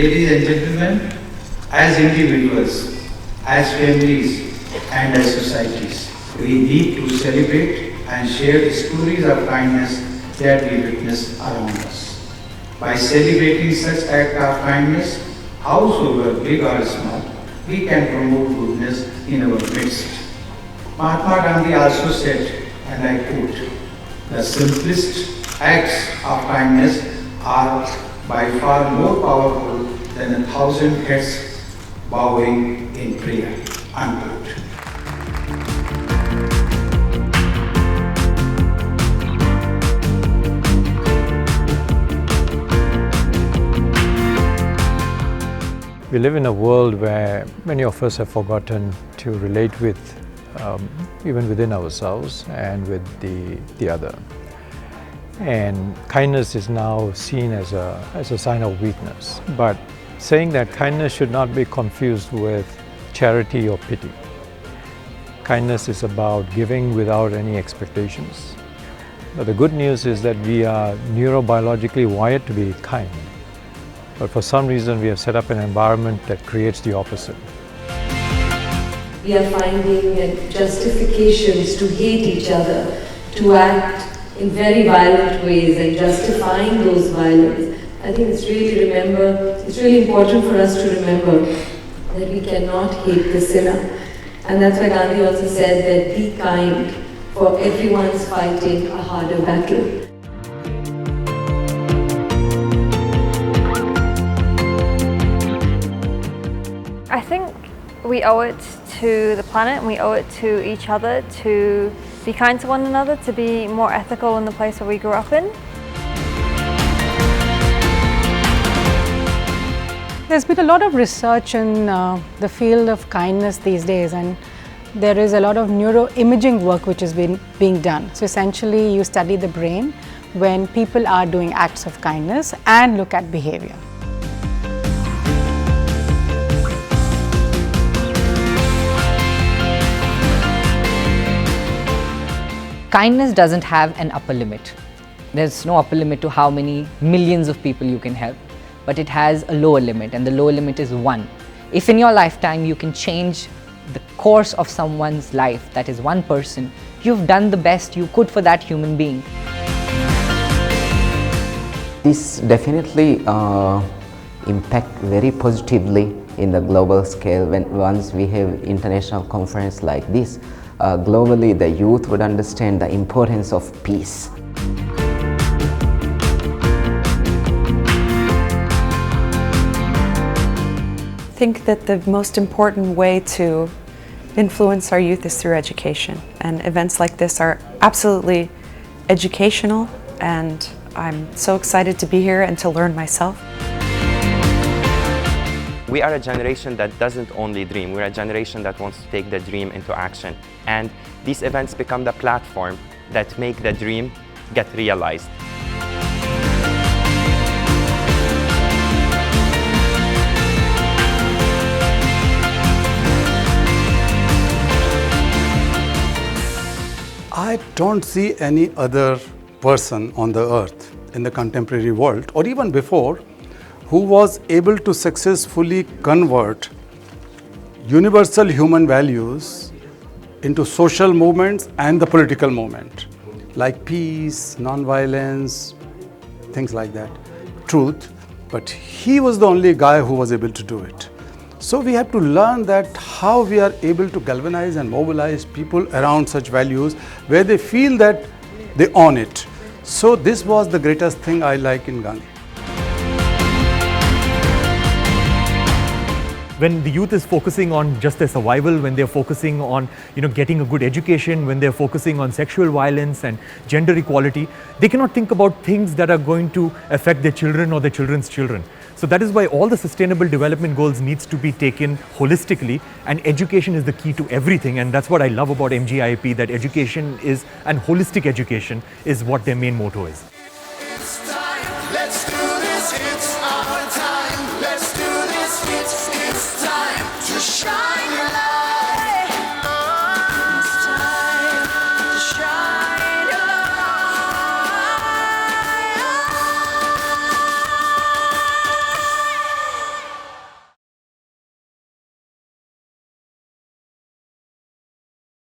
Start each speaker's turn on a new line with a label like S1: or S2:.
S1: Ladies and gentlemen, as individuals, as families, and as societies, we need to celebrate and share the stories of kindness that we witness around us. By celebrating such acts of kindness, howsoever big or small, we can promote goodness in our midst. Mahatma Gandhi also said, and I quote, "The simplest acts of kindness are by far more powerful than 1,000 heads bowing in prayer." Unquote.
S2: We live in a world where many of us have forgotten to relate with, even within ourselves and with the other. And kindness is now seen as a sign of weakness. But saying that kindness should not be confused with charity or pity. Kindness is about giving without any expectations. But the good news is that we are neurobiologically wired to be kind. But for some reason we have set up an environment that creates the opposite.
S3: We are finding justifications to hate each other, to act in very violent ways and justifying those violence. I think it's really important for us to remember that we cannot hate the sinner. And that's why Gandhi also said that be kind, for everyone's fighting a harder battle.
S4: I think we owe it to the planet and we owe it to each other to be kind to one another, to be more ethical in the place where we grew up in.
S5: There's been a lot of research in the field of kindness these days, and there is a lot of neuroimaging work which has been being done. So essentially you study the brain when people are doing acts of kindness and look at behavior.
S6: Kindness doesn't have an upper limit. There's no upper limit to how many millions of people you can help, but it has a lower limit, and the lower limit is 1. If in your lifetime you can change the course of someone's life, that is one person, you've done the best you could for that human being.
S7: This definitely impact very positively in the global scale once we have international conference like this. Globally, the youth would understand the importance of peace.
S8: I think that the most important way to influence our youth is through education, and events like this are absolutely educational, and I'm so excited to be here and to learn myself.
S9: We are a generation that doesn't only dream, we're a generation that wants to take the dream into action. And these events become the platform that make the dream get realized.
S10: I don't see any other person on the earth in the contemporary world, or even before, who was able to successfully convert universal human values into social movements and the political movement, like peace, non-violence, things like that, truth. But he was the only guy who was able to do it. So we have to learn that how we are able to galvanize and mobilize people around such values where they feel that they own it. So this was the greatest thing I like in Gandhi.
S11: When the youth is focusing on just their survival, when they're focusing on getting a good education, when they're focusing on sexual violence and gender equality, they cannot think about things that are going to affect their children or their children's children. So that is why all the sustainable development goals needs to be taken holistically, and education is the key to everything. And that's what I love about MGIEP, that education is, and holistic education is what their main motto is.